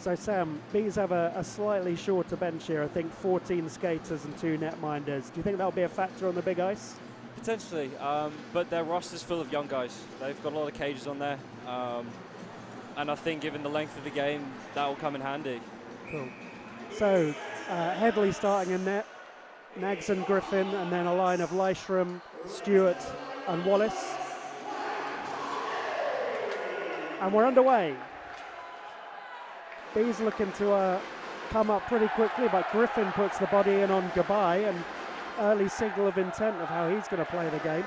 So Sam, Bees have a slightly shorter bench here. I think 14 skaters and 2 netminders. Do you think that'll be a factor on the big ice? Potentially, but their roster's full of young guys. They've got a lot of cages on there. And I think given the length of the game, that will come in handy. Cool. So Headley starting in net, Nags and Griffin, and then a line of Lystrom, Stewart and Wallace. And we're underway. Bees looking to come up pretty quickly, but Griffin puts the body in on Gabai, and early signal of intent of how he's going to play the game.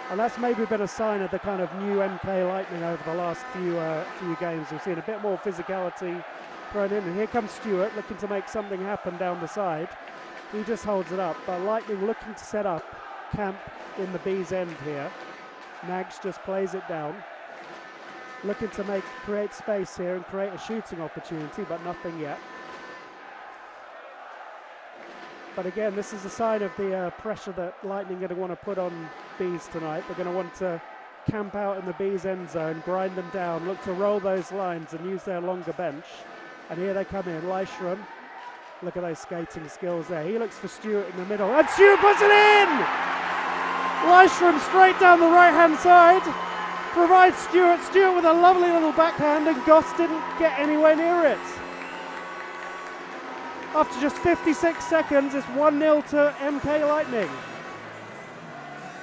And that's maybe been a sign of the kind of new MK Lightning over the last few games. We've seen a bit more physicality thrown in, and here comes Stewart looking to make something happen down the side. He just holds it up, but Lightning looking to set up camp in the Bees end here. Nags just plays it down. Looking to create space here and create a shooting opportunity, but nothing yet. But again, this is a sign of the pressure that Lightning are going to want to put on Bees tonight. They're going to want to camp out in the Bees end zone, grind them down, look to roll those lines and use their longer bench. And here they come in, Lystrom. Look at those skating skills there. He looks for Stewart in the middle, and Stewart puts it in! Lystrom straight down the right-hand side. Provides Stewart with a lovely little backhand, and Goss didn't get anywhere near it. After just 56 seconds, it's 1-0 to MK Lightning.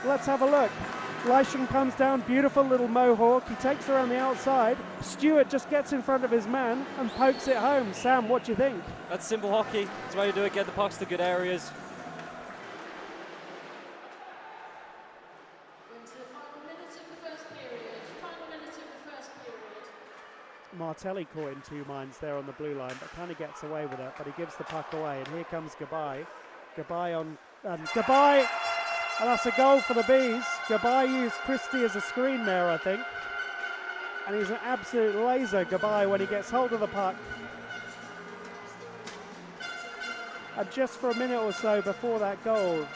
Let's have a look. Lystrom comes down, beautiful little mohawk. He takes around the outside. Stewart just gets in front of his man and pokes it home. Sam, what do you think? That's simple hockey. It's the way to do it, get the pucks to good areas. Martelli caught in 2 minds there on the blue line, but kind of gets away with it, but he gives the puck away, and here comes Gabai. Gabai, and that's a goal for the Bees. Gabai used Christie as a screen there, I think. And he's an absolute laser, Gabai, when he gets hold of the puck. And just for a minute or so before that goal,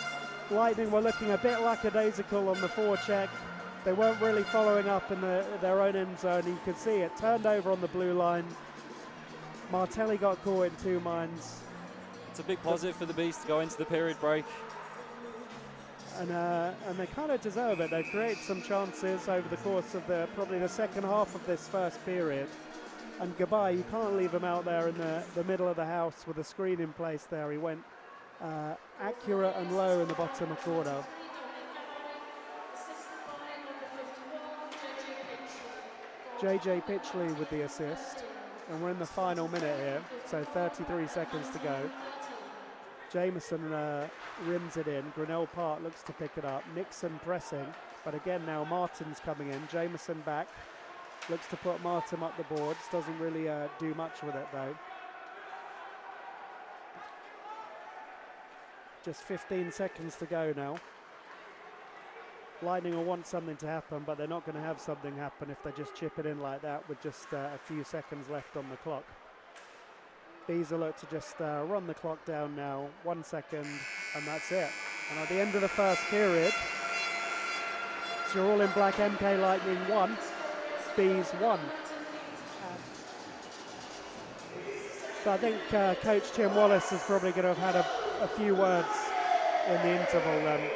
Lightning were looking a bit lackadaisical on the forecheck. They weren't really following up in their own end zone. You could see it turned over on the blue line. Martelli got caught in 2 minds. It's a big positive for the Bees to go into the period break. And they kind of deserve it. They've created some chances over the course of probably the second half of this first period. And Gabai, you can't leave him out there in the middle of the house with a screen in place there. He went accurate and low in the bottom corner. JJ Pitchley with the assist, and we're in the final minute here, so 33 seconds to go. Jameson rims it in. Grinnell Park looks to pick it up. Nixon pressing, but again now Martin's coming in. Jameson back, looks to put Martin up the boards. Doesn't really do much with it though. Just 15 seconds to go now. Lightning will want something to happen, but they're not going to have something happen if they just chip it in like that with just a few seconds left on the clock. Bees will look to just run the clock down now. 1 second, and that's it. And at the end of the first period, it's your all-in-black MK Lightning 1, Bees 1. So I think Coach Tim Wallace is probably going to have had a few words in the interval then.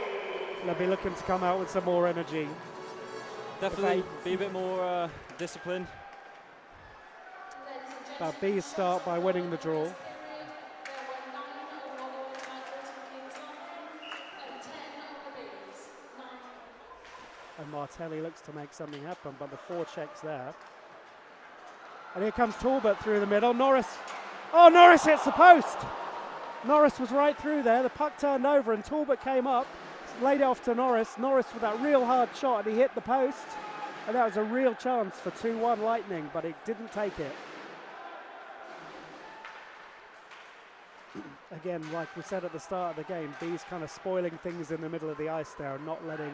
They'll be looking to come out with some more energy. Definitely be a bit more disciplined. But Bees start by winning the draw. And Martelli looks to make something happen, but the forechecks there. And here comes Talbot through the middle. Norris hits the post. Norris was right through there. The puck turned over and Talbot came up. Laid it off to Norris. Norris with that real hard shot, and he hit the post. And that was a real chance for 2-1 Lightning, but he didn't take it. Again, like we said at the start of the game, Bees kind of spoiling things in the middle of the ice there and not letting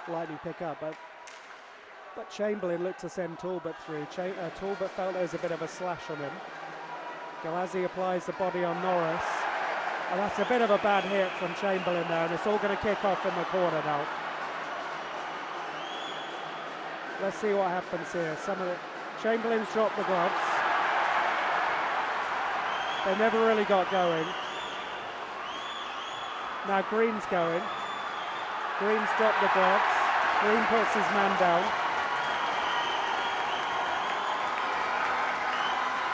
Lightning pick up. But Chamberlain looked to send Talbot through. Talbot felt there was a bit of a slash on him. Galazzi applies the body on Norris. And that's a bit of a bad hit from Chamberlain there, and it's all going to kick off in the corner now. Let's see what happens here. Chamberlain's dropped the gloves. They never really got going. Now Green's going. Green's dropped the gloves. Green puts his man down.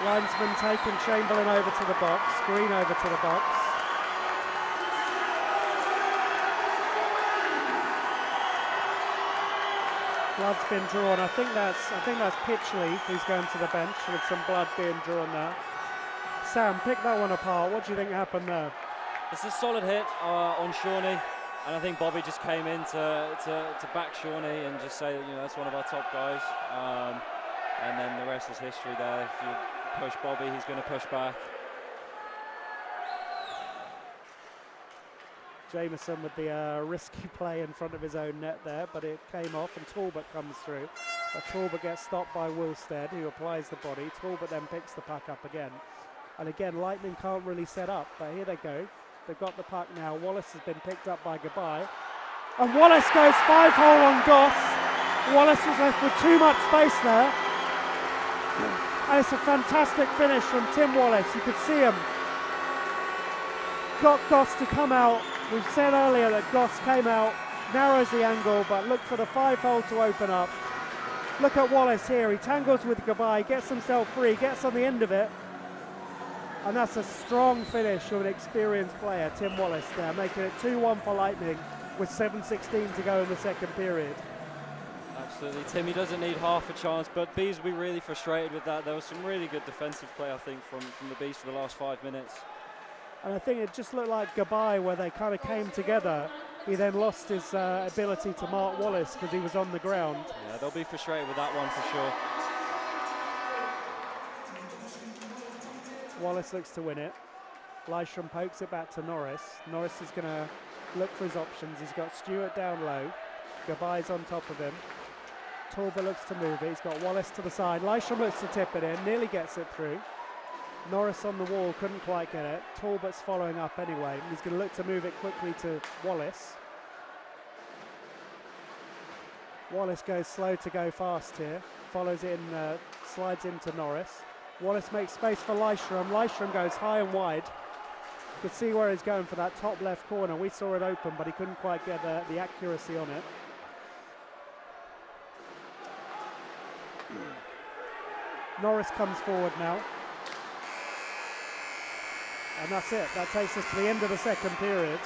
Linesman taking Chamberlain over to the box. Green over to the box. Blood's been drawn. I think that's Pitchley who's going to the bench with some blood being drawn there. Sam, pick that one apart. What do you think happened there? It's a solid hit on Shawnee, and I think Bobby just came in to back Shawnee and just say that, you know, that's one of our top guys. And then the rest is history there. If you push Bobby, he's going to push back. Jameson with the risky play in front of his own net there, but it came off and Talbot comes through. But Talbot gets stopped by Wilstead, who applies the body. Talbot then picks the puck up again. And again, Lightning can't really set up, but here they go. They've got the puck now. Wallace has been picked up by Gabai. And Wallace goes 5-hole on Goss. Wallace was left with too much space there. And it's a fantastic finish from Tim Wallace. You could see him. Got Goss to come out. We've said earlier that Goss came out, narrows the angle, but look for the 5-hole to open up. Look at Wallace here. He tangles with Gabai, gets himself free, gets on the end of it. And that's a strong finish of an experienced player, Tim Wallace there, making it 2-1 for Lightning with 7:16 to go in the second period. Absolutely, Timmy doesn't need half a chance, but Bees will be really frustrated with that. There was some really good defensive play, I think, from the Bees for the last 5 minutes. And I think it just looked like Gabai where they kind of came together. He then lost his ability to mark Wallace because he was on the ground. Yeah, they'll be frustrated with that one for sure. Wallace looks to win it. Lystrom pokes it back to Norris. Norris is going to look for his options. He's got Stewart down low. Gabai's on top of him. Talbot looks to move it. He's got Wallace to the side. Lystrom looks to tip it in. Nearly gets it through. Norris on the wall, couldn't quite get it. Talbot's following up anyway. He's going to look to move it quickly to Wallace. Wallace goes slow to go fast here. Follows in, slides into Norris. Wallace makes space for Lystrom. Lystrom goes high and wide. You could see where he's going for that top left corner. We saw it open, but he couldn't quite get the accuracy on it. Norris comes forward now. And that's it. That takes us to the end of the second period.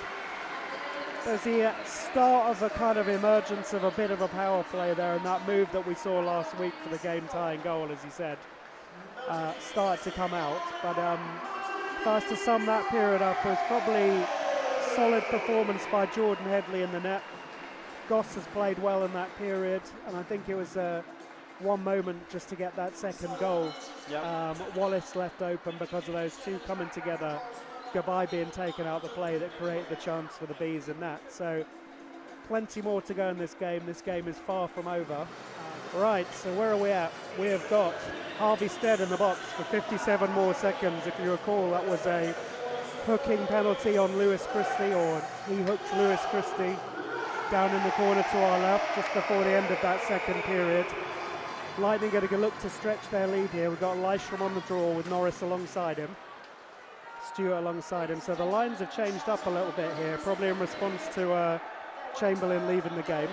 There's the start of a kind of emergence of a bit of a power play there, and that move that we saw last week for the game-tying goal, as you said, started to come out. But if I was to sum that period up, it was probably solid performance by Jordan Headley in the net. Goss has played well in that period, and I think it was one moment just to get that second goal. Yep. Wallace left open because of those two coming together. Gabai being taken out the play that created the chance for the Bees in that. So plenty more to go in this game. This game is far from over. Right, so where are we at? We have got Harvey Stead in the box for 57 more seconds. If you recall, that was a hooking penalty on Lewis Christie, or he hooked Lewis Christie down in the corner to our left just before the end of that second period. Lightning going to look to stretch their lead here. We've got Lystrom on the draw with Norris alongside him. Stewart alongside him. So the lines have changed up a little bit here, probably in response to Chamberlain leaving the game.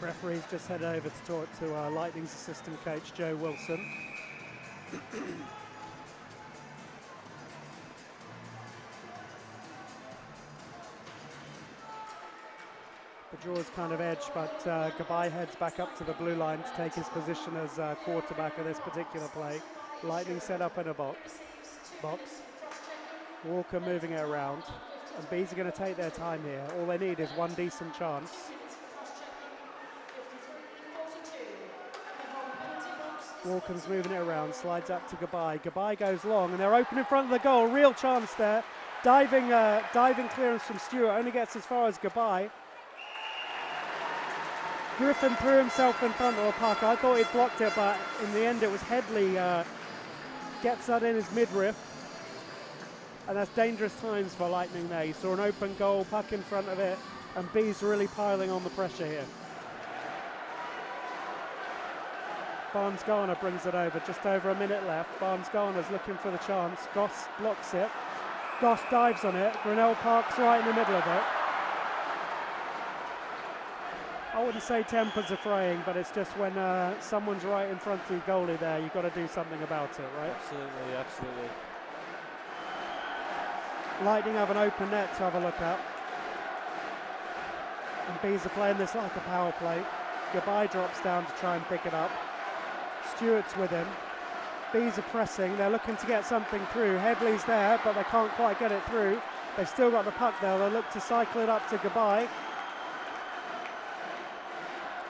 Referee's just headed over to talk to Lightning's assistant coach, Joe Wilson. The draw's kind of edged, but Gabai heads back up to the blue line to take his position as quarterback of this particular play. Lightning set up in a box. Walker moving it around. And Bees are going to take their time here. All they need is one decent chance. Walken's moving it around, slides up to Gabai. Gabai goes long, and they're open in front of the goal. Real chance there. Diving clearance from Stewart, only gets as far as Gabai. Griffin threw himself in front of the puck. I thought he'd blocked it, but in the end it was Headley gets that in his midriff. And that's dangerous times for Lightning there. You saw an open goal, puck in front of it, and Bees really piling on the pressure here. Barnes-Garner brings it over, just over a minute left. Barnes-Garner's looking for the chance. Goss blocks it. Goss dives on it. Grinnell Park's right in the middle of it. I wouldn't say tempers are fraying, but it's just when someone's right in front of the goalie there, you've got to do something about it, right? Absolutely, absolutely. Lightning have an open net to have a look at. And Bees are playing this like a power play. Gabai drops down to try and pick it up. Stewart's with him. Bees are pressing. They're looking to get something through. Headley's there, but they can't quite get it through. They've still got the puck there. They look to cycle it up to Gabai.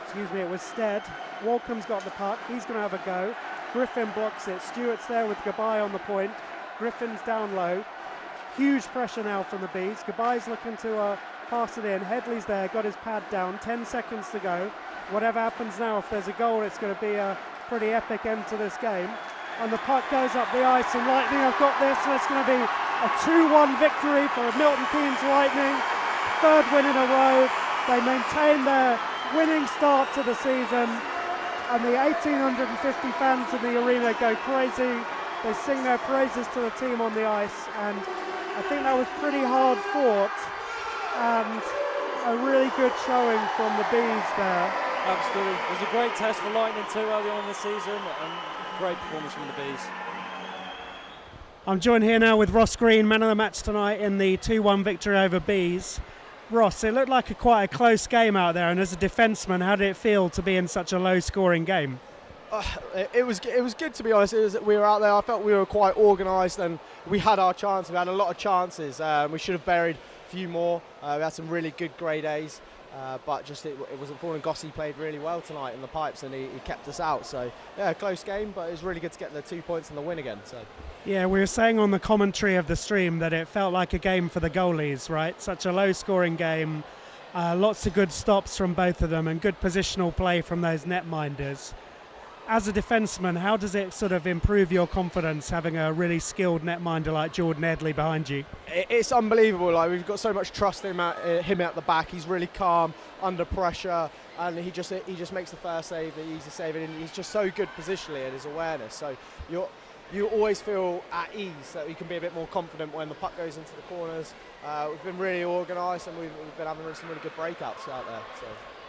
Excuse me, it was Stead. Walcomb's got the puck. He's going to have a go. Griffin blocks it. Stewart's there with Gabai on the point. Griffin's down low. Huge pressure now from the Bees. Gabai's looking to pass it in. Headley's there, got his pad down. 10 seconds to go. Whatever happens now, if there's a goal, it's going to be a pretty epic end to this game. And the puck goes up the ice, and Lightning have got this, and it's going to be a 2-1 victory for Milton Keynes Lightning. Third win in a row. They maintain their winning start to the season, and the 1,850 fans in the arena go crazy. They sing their praises to the team on the ice, and I think that was pretty hard fought and a really good showing from the Bees there. Absolutely. It was a great test for Lightning too early on in the season, and great performance from the Bees. I'm joined here now with Ross Green, man of the match tonight in the 2-1 victory over Bees. Ross, it looked like quite a close game out there, and as a defenseman, how did it feel to be in such a low-scoring game? It was good, to be honest. We were out there. I felt we were quite organised, and we had our chance. We had a lot of chances. We should have buried a few more. We had some really good grade A's, but just it wasn't falling. Gossi played really well tonight in the pipes, and he kept us out. So yeah, close game, but it was really good to get the 2 points and the win again. So. Yeah, we were saying on the commentary of the stream that it felt like a game for the goalies, right? Such a low-scoring game, lots of good stops from both of them, and good positional play from those netminders. As a defenseman, how does it sort of improve your confidence having a really skilled netminder like Jordan Headley behind you? It's unbelievable. Like, we've got so much trust in him at the back. He's really calm under pressure, and he just makes the first save, the easy save, and he's just so good positionally and his awareness. So you always feel at ease that you can be a bit more confident when the puck goes into the corners. We've been really organised, and we've been having some really good breakouts out there. So.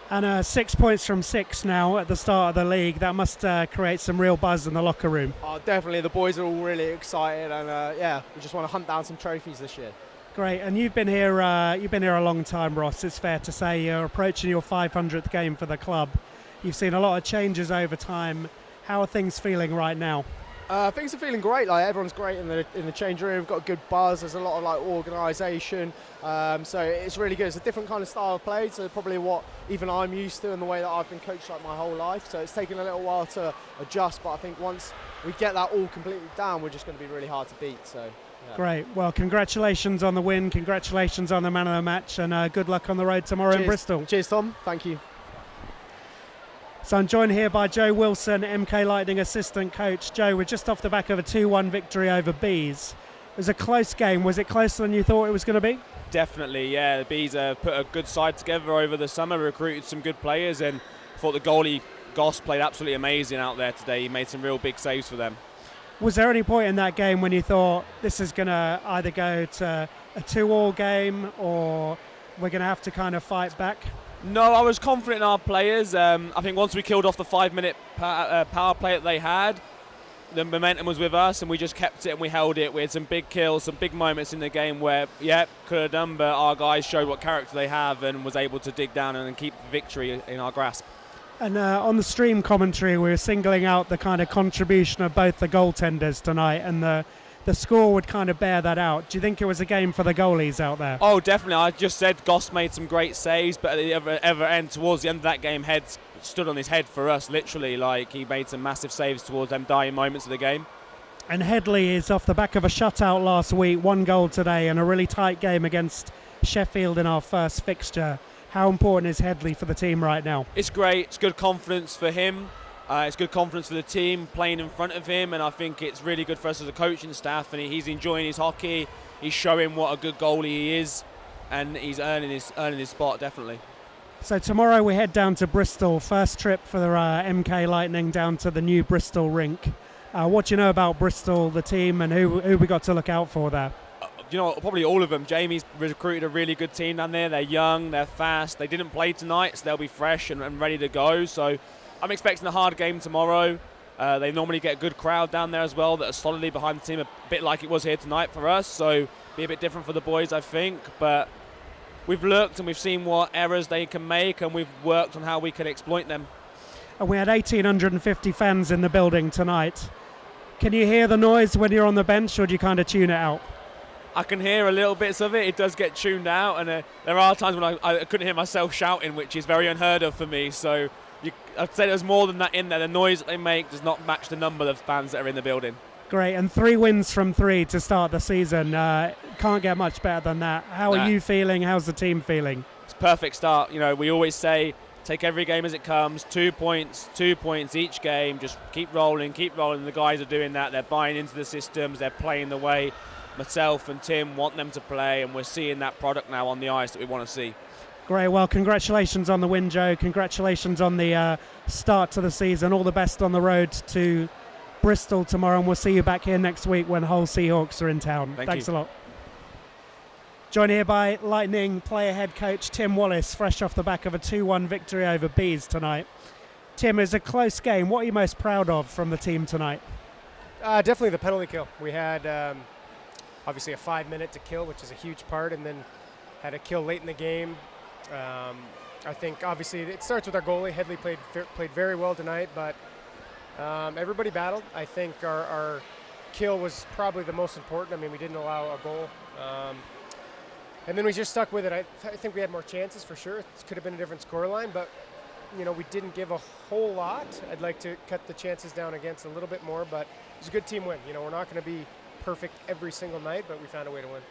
And 6 points from 6 now at the start of the league. That must create some real buzz in the locker room. Oh, definitely. The boys are all really excited, and yeah, we just want to hunt down some trophies this year. Great, and you've been here a long time, Ross. It's fair to say you're approaching your 500th game for the club. You've seen a lot of changes over time. How are things feeling right now? Things are feeling great. Like, everyone's great in the change room. We've got a good buzz. There's a lot of organisation. So it's really good. It's a different kind of style of play. So probably what even I'm used to, and the way that I've been coached my whole life. So it's taken a little while to adjust. But I think once we get that all completely down, we're just going to be really hard to beat. So. Yeah. Great. Well, congratulations on the win. Congratulations on the man of the match, and good luck on the road tomorrow in Bristol. Cheers, Tom. Thank you. So I'm joined here by Joe Wilson, MK Lightning assistant coach. Joe, we're just off the back of a 2-1 victory over Bees. It was a close game. Was it closer than you thought it was going to be? Definitely, yeah. The Bees have put a good side together over the summer, recruited some good players, and thought the goalie, Goss, played absolutely amazing out there today. He made some real big saves for them. Was there any point in that game when you thought this is going to either go to a 2-2 game, or we're going to have to kind of fight back? No, I was confident in our players. I think once we killed off the 5-minute power play that they had, the momentum was with us, and we just kept it and we held it. We had some big kills, some big moments in the game where, could have done, but our guys showed what character they have and was able to dig down and keep victory in our grasp. And on the stream commentary, we were singling out the kind of contribution of both the goaltenders tonight, and the score would kind of bear that out. Do you think it was a game for the goalies out there? Oh, definitely. I just said Goss made some great saves, but at the other end, towards the end of that game, Head stood on his head for us, literally. Like, he made some massive saves towards them dying moments of the game. And Headley is off the back of a shutout last week, 1 goal today, and a really tight game against Sheffield in our first fixture. How important is Headley for the team right now? It's great. It's good confidence for him. It's good confidence for the team playing in front of him, and I think it's really good for us as a coaching staff, and he's enjoying his hockey. He's showing what a good goalie he is, and he's earning his spot, definitely. So tomorrow we head down to Bristol. First trip for the MK Lightning down to the new Bristol rink. What do you know about Bristol, the team, and who we got to look out for there? You know, probably all of them. Jamie's recruited a really good team down there. They're young, they're fast. They didn't play tonight, so they'll be fresh and ready to go. So I'm expecting a hard game tomorrow. They normally get a good crowd down there as well that are solidly behind the team, a bit like it was here tonight for us. So be a bit different for the boys, I think. But we've looked and we've seen what errors they can make, and we've worked on how we can exploit them. And we had 1,850 fans in the building tonight. Can you hear the noise when you're on the bench, or do you kind of tune it out? I can hear a little bits of it. It does get tuned out, and there are times when I couldn't hear myself shouting, which is very unheard of for me. So I'd say there's more than that in there. The noise that they make does not match the number of fans that are in the building. Great, and 3 wins from 3 to start the season. Can't get much better than that. How are you feeling? How's the team feeling? It's a perfect start. You know, we always say take every game as it comes. 2 points each game. Just keep rolling. The guys are doing that. They're buying into the systems. They're playing the way myself and Tim want them to play, and we're seeing that product now on the ice that we want to see. Great, well, congratulations on the win, Joe. Congratulations on the start to the season. All the best on the road to Bristol tomorrow, and we'll see you back here next week when Hull Seahawks are in town. Thanks a lot. Joined here by Lightning player head coach Tim Wallace, fresh off the back of a 2-1 victory over Bees tonight. Tim, it was a close game. What are you most proud of from the team tonight? Definitely the penalty kill. We had obviously a 5-minute to kill, which is a huge part, and then had a kill late in the game. I think obviously it starts with our goalie. Headley played very well tonight, but everybody battled. I think our kill was probably the most important. I mean, we didn't allow a goal. And then we just stuck with it. I think we had more chances for sure. It could have been a different scoreline, but you know, we didn't give a whole lot. I'd like to cut the chances down against a little bit more, but it was a good team win. You know, we're not going to be perfect every single night, but we found a way to win.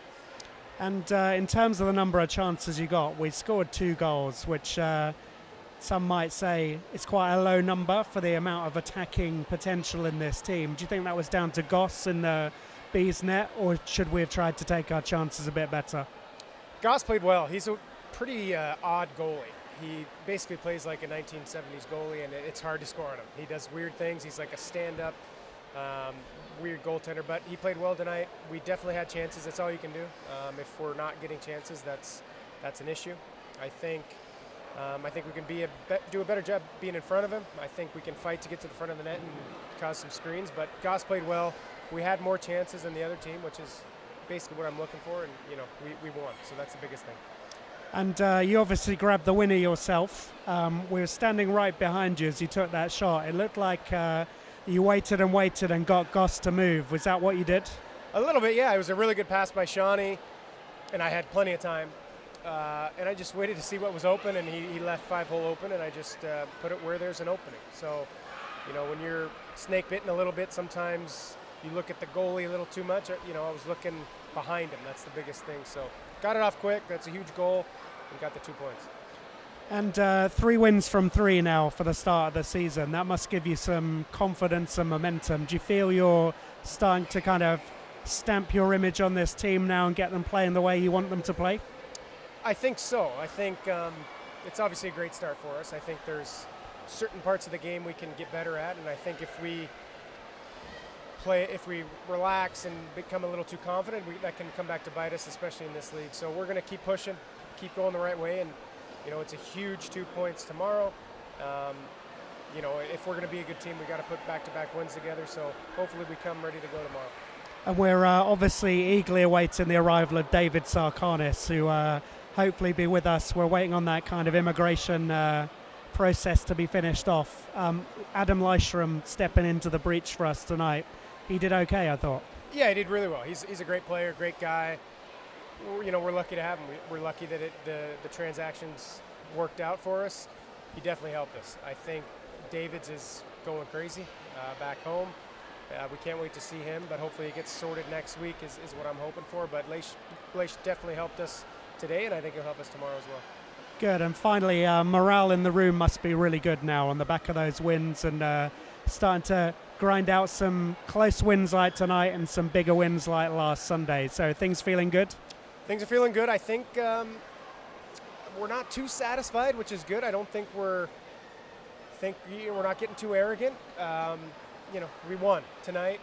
And in terms of the number of chances you got, we scored 2 goals, which some might say is quite a low number for the amount of attacking potential in this team. Do you think that was down to Goss in the Bees net, or should we have tried to take our chances a bit better? Goss played well. He's a pretty odd goalie. He basically plays like a 1970s goalie, and it's hard to score on him. He does weird things. He's like a stand-up, weird goaltender, but he played well tonight. We definitely had chances. That's all you can do. If we're not getting chances, that's an issue. I think we can do a better job being in front of him. I think we can fight to get to the front of the net and cause some screens, but Goss played well. We had more chances than the other team, which is basically what I'm looking for, and you know, we won, so that's the biggest thing. And you obviously grabbed the winner yourself. We were standing right behind you as you took that shot. It looked like you waited and got Goss to move. Was that what you did? A little bit, yeah. It was a really good pass by Shawnee, and I had plenty of time. And I just waited to see what was open, and he left 5-hole open, and I just put it where there's an opening. So, you know, when you're snake bitten a little bit, sometimes you look at the goalie a little too much. You know, I was looking behind him. That's the biggest thing. So got it off quick. That's a huge goal, and got the 2 points. And 3 wins from 3 now for the start of the season. That must give you some confidence and momentum. Do you feel you're starting to kind of stamp your image on this team now and get them playing the way you want them to play? I think so. I think it's obviously a great start for us. I think there's certain parts of the game we can get better at, and I think if we relax and become a little too confident, that can come back to bite us, especially in this league. So we're going to keep pushing, keep going the right way, and you know, it's a huge 2 points tomorrow. You know, if we're going to be a good team, we got to put back-to-back wins together. So hopefully we come ready to go tomorrow. And we're obviously eagerly awaiting the arrival of David Sarkanis, who hopefully be with us. We're waiting on that kind of immigration process to be finished off. Adam Leishram stepping into the breach for us tonight. He did okay, I thought. Yeah, he did really well. He's a great player, great guy. You know, we're lucky to have him. We're lucky that the transactions worked out for us. He definitely helped us. I think David's is going crazy back home. We can't wait to see him, but hopefully it gets sorted next week is what I'm hoping for. But Leish definitely helped us today, and I think he'll help us tomorrow as well. Good, and finally, morale in the room must be really good now on the back of those wins, and starting to grind out some close wins like tonight and some bigger wins like last Sunday. So things feeling good? Things are feeling good. I think we're not too satisfied, which is good. I don't think we're not getting too arrogant. We won tonight.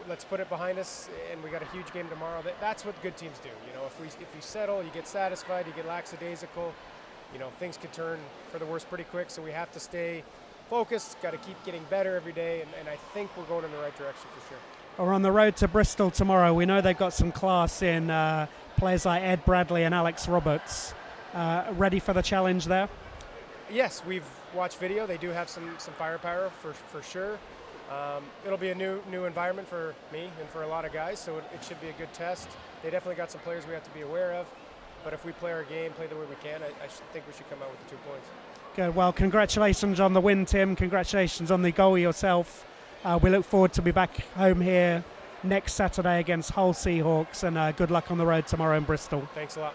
Let's put it behind us, and we got a huge game tomorrow. That's what good teams do. If you settle, you get satisfied, you get lackadaisical. Things could turn for the worse pretty quick. So we have to stay focused. Got to keep getting better every day, and I think we're going in the right direction for sure. We're on the road to Bristol tomorrow. We know they've got some class in players like Ed Bradley and Alex Roberts. Ready for the challenge there? Yes, we've watched video. They do have some firepower for sure. It'll be a new environment for me and for a lot of guys, so it should be a good test. They definitely got some players we have to be aware of, but if we play our game, play the way we can, I think we should come out with the 2 points. Good. Well, congratulations on the win, Tim. Congratulations on the goal yourself. We look forward to be back home here next Saturday against Hull Seahawks, and good luck on the road tomorrow in Bristol. Thanks a lot.